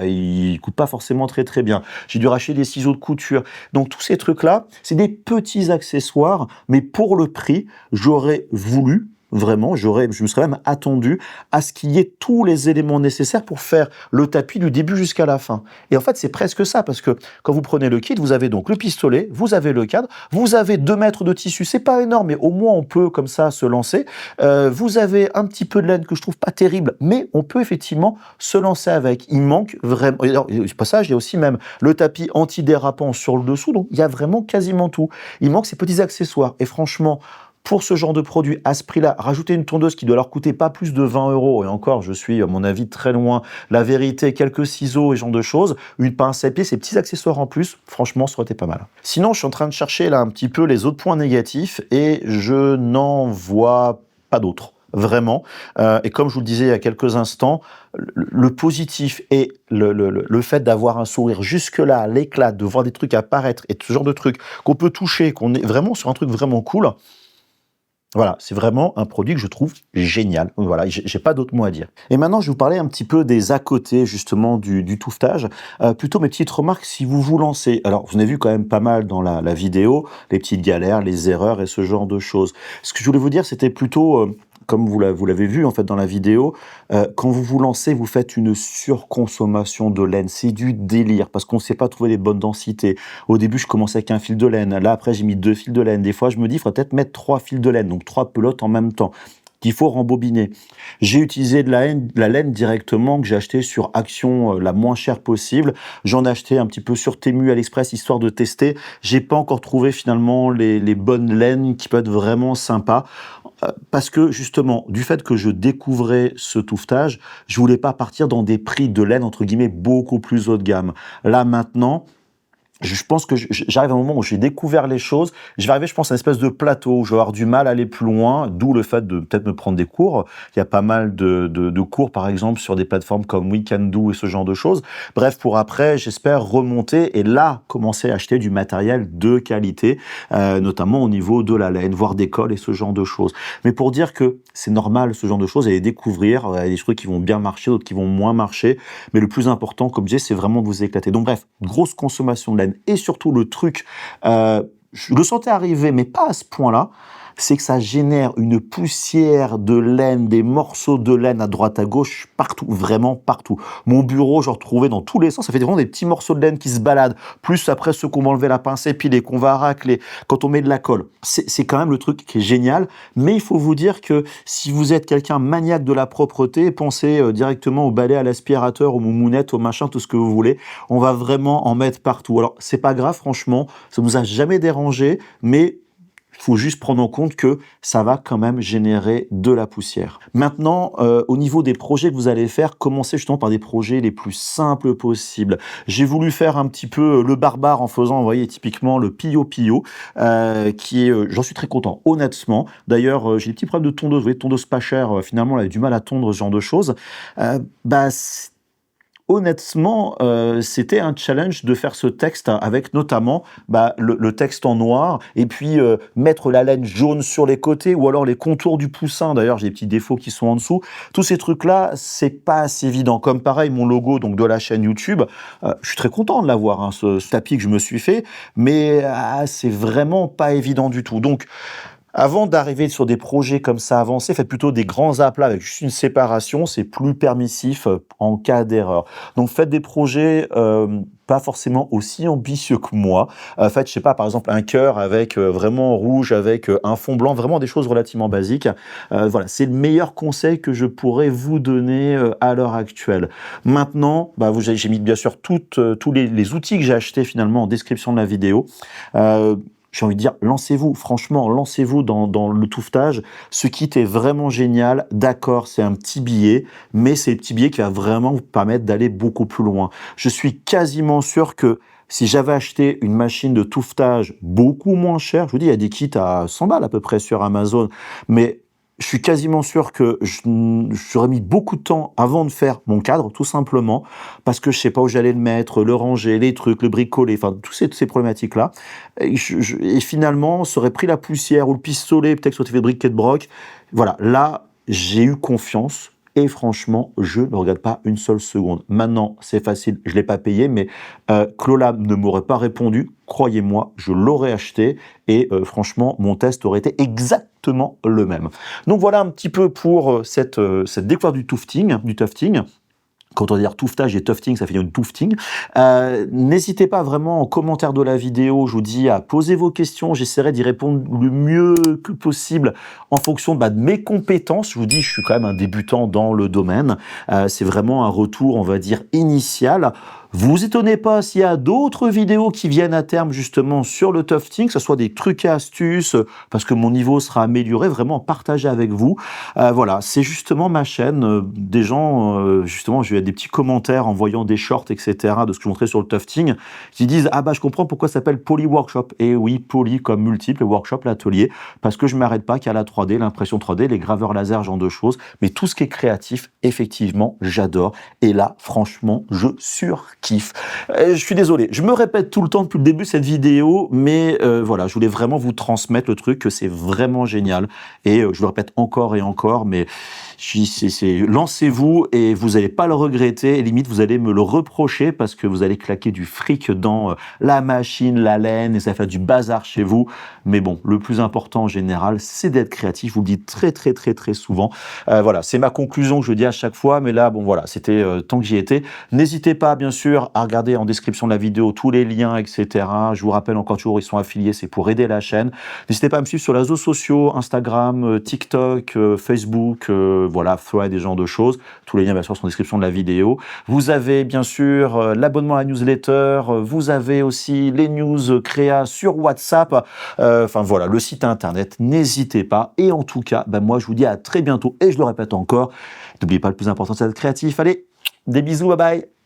ils coûtent pas forcément très très bien. J'ai dû racheter des ciseaux de couture. Donc tous ces trucs là, c'est des petits accessoires, mais pour le prix, j'aurais voulu vraiment, je me serais même attendu à ce qu'il y ait tous les éléments nécessaires pour faire le tapis du début jusqu'à la fin. Et en fait, c'est presque ça, parce que quand vous prenez le kit, vous avez donc le pistolet, vous avez le cadre, vous avez 2 mètres de tissu, c'est pas énorme, mais au moins on peut comme ça se lancer. Vous avez un petit peu de laine que je trouve pas terrible, mais on peut effectivement se lancer avec. Il manque vraiment, au passage, il y a aussi même le tapis antidérapant sur le dessous, donc il y a vraiment quasiment tout. Il manque ces petits accessoires, et franchement, pour ce genre de produit, à ce prix-là, rajouter une tondeuse qui doit leur coûter pas plus de 20 €, et encore, je suis, à mon avis, très loin. La vérité, quelques ciseaux et ce genre de choses, une pince à pied, ces petits accessoires en plus, franchement, ça aurait été pas mal. Sinon, je suis en train de chercher là un petit peu les autres points négatifs, et je n'en vois pas d'autres. vraiment. Et comme je vous le disais il y a quelques instants, le positif et le fait d'avoir un sourire jusque-là, l'éclat, de voir des trucs apparaître et ce genre de trucs qu'on peut toucher, qu'on est vraiment sur un truc vraiment cool, voilà, c'est vraiment un produit que je trouve génial. Voilà, j'ai pas d'autres mots à dire. Et maintenant, je vais vous parler un petit peu des à côté justement du touffetage. Plutôt mes petites remarques si vous vous lancez. Alors, vous avez vu quand même pas mal dans la vidéo, les petites galères, les erreurs et ce genre de choses. Ce que je voulais vous dire, c'était plutôt, comme vous l'avez vu en fait dans la vidéo, quand vous vous lancez, vous faites une surconsommation de laine. C'est du délire parce qu'on ne sait pas trouver les bonnes densités. Au début, je commençais avec un fil de laine. Là, après, j'ai mis 2 fils de laine. Des fois, je me dis, il faudrait peut-être mettre 3 fils de laine, donc 3 pelotes en même temps qu'il faut rembobiner. J'ai utilisé de la laine directement que j'ai acheté sur Action la moins chère possible. J'en ai acheté un petit peu sur Temu, AliExpress, histoire de tester. J'ai pas encore trouvé finalement les bonnes laines qui peuvent être vraiment sympas. Parce que justement, du fait que je découvrais ce touffetage, je voulais pas partir dans des prix de laine entre guillemets beaucoup plus haut de gamme. Là maintenant, je pense que j'arrive à un moment où j'ai découvert les choses. Je vais arriver, je pense, à une espèce de plateau où je vais avoir du mal à aller plus loin, d'où le fait de peut-être me prendre des cours. Il y a pas mal de cours, par exemple, sur des plateformes comme Weekendoo et ce genre de choses. Bref, pour après, j'espère remonter et là, commencer à acheter du matériel de qualité, notamment au niveau de la laine, voire des cols et ce genre de choses. Mais pour dire que c'est normal, ce genre de choses, et les découvrir, il y a des trucs qui vont bien marcher, d'autres qui vont moins marcher. Mais le plus important, comme je disais, c'est vraiment de vous éclater. Donc bref, grosse consommation de laine. Et surtout le truc, je le sentais arriver, mais pas à ce point-là, c'est que ça génère une poussière de laine, des morceaux de laine à droite, à gauche, partout, vraiment partout. Mon bureau, je retrouvais dans tous les sens, ça fait vraiment des petits morceaux de laine qui se baladent, plus après ceux qu'on va enlever la pincée, puis les qu'on va racler, quand on met de la colle. C'est quand même le truc qui est génial, mais il faut vous dire que si vous êtes quelqu'un maniaque de la propreté, pensez directement au balai à l'aspirateur, aux moumounettes, au machin, tout ce que vous voulez. On va vraiment en mettre partout. Alors, c'est pas grave, franchement, ça nous a jamais dérangé, mais il faut juste prendre en compte que ça va quand même générer de la poussière. Maintenant, au niveau des projets que vous allez faire, commencez justement par des projets les plus simples possibles. J'ai voulu faire un petit peu le barbare en faisant, vous voyez, typiquement le Pio Pio, qui est, j'en suis très content, honnêtement. D'ailleurs, j'ai des petits problèmes de tondeuse, vous voyez, tondeuse pas chère, finalement, elle a du mal à tondre ce genre de choses. Honnêtement, c'était un challenge de faire ce texte avec notamment le texte en noir et puis mettre la laine jaune sur les côtés ou alors les contours du poussin. D'ailleurs, j'ai des petits défauts qui sont en dessous. Tous ces trucs-là, c'est pas assez évident. Comme pareil, mon logo donc de la chaîne YouTube, je suis très content de l'avoir, hein, ce tapis que je me suis fait, mais c'est vraiment pas évident du tout. Donc, avant d'arriver sur des projets comme ça avancés, faites plutôt des grands aplats avec juste une séparation, c'est plus permissif en cas d'erreur. Donc faites des projets pas forcément aussi ambitieux que moi. Faites, je sais pas, par exemple un cœur avec vraiment rouge, avec un fond blanc, vraiment des choses relativement basiques. Voilà, c'est le meilleur conseil que je pourrais vous donner à l'heure actuelle. Maintenant, j'ai mis bien sûr tous les outils que j'ai achetés finalement en description de la vidéo. J'ai envie de dire, lancez-vous, franchement, lancez-vous dans le touffetage. Ce kit est vraiment génial. D'accord, c'est un petit billet, mais c'est le petit billet qui va vraiment vous permettre d'aller beaucoup plus loin. Je suis quasiment sûr que si j'avais acheté une machine de touffetage beaucoup moins chère, je vous dis, il y a des kits à 100 balles à peu près sur Amazon, mais je suis quasiment sûr que j'aurais mis beaucoup de temps avant de faire mon cadre, tout simplement, parce que je sais pas où j'allais le mettre, le ranger, les trucs, le bricoler, enfin, toutes ces problématiques-là. Et finalement, ça aurait pris la poussière ou le pistolet, peut-être que ça aurait fait de briquet de broc. Voilà, là, j'ai eu confiance. Et franchement, je ne regrette pas une seule seconde. Maintenant, c'est facile, je ne l'ai pas payé, mais Clola ne m'aurait pas répondu. Croyez-moi, je l'aurais acheté et franchement, mon test aurait été exactement le même. Donc voilà un petit peu pour cette découverte du tufting. Quand on va dire touffetage et tufting, ça fait du tufting. N'hésitez pas vraiment en commentaire de la vidéo, je vous dis à poser vos questions, j'essaierai d'y répondre le mieux que possible en fonction de mes compétences. Je vous dis, je suis quand même un débutant dans le domaine. C'est vraiment un retour, on va dire, initial. Vous étonnez pas s'il y a d'autres vidéos qui viennent à terme justement sur le tufting, que ce soit des trucs et astuces, parce que mon niveau sera amélioré, vraiment partagé avec vous. Voilà, c'est justement ma chaîne. Des gens, justement, j'ai eu des petits commentaires en voyant des shorts, etc., de ce que je montrais sur le tufting, qui disent « Ah bah je comprends pourquoi ça s'appelle Poly Workshop ». Et oui, Poly comme multiple, workshop, l'atelier, parce que je m'arrête pas qu'à la 3D, l'impression 3D, les graveurs laser, genre de choses, mais tout ce qui est créatif, effectivement, j'adore. Et là, franchement, je surkiffe. Je suis désolé, je me répète tout le temps depuis le début de cette vidéo, mais voilà, je voulais vraiment vous transmettre le truc, que c'est vraiment génial. Et je le répète encore et encore, mais lancez-vous et vous n'allez pas le regretter. Et limite, vous allez me le reprocher parce que vous allez claquer du fric dans la machine, la laine, et ça fait du bazar chez vous. Mais bon, le plus important en général, c'est d'être créatif. Je vous le dis très souvent. Voilà, c'est ma conclusion que je dis à chaque fois. Mais là, bon voilà, c'était tant que j'y étais. N'hésitez pas, bien sûr, à regarder en description de la vidéo tous les liens, etc. Je vous rappelle encore toujours, ils sont affiliés, c'est pour aider la chaîne. N'hésitez pas à me suivre sur les réseaux sociaux, Instagram, TikTok, Facebook, voilà, Thread, des genres de choses. Tous les liens, bien sûr, sont en description de la vidéo. Vous avez, bien sûr, l'abonnement à la newsletter. Vous avez aussi les news créa sur WhatsApp. Enfin, voilà, le site internet. N'hésitez pas. Et en tout cas, ben, moi, je vous dis à très bientôt. Et je le répète encore, n'oubliez pas, le plus important, c'est d'être créatif. Allez, des bisous, bye bye.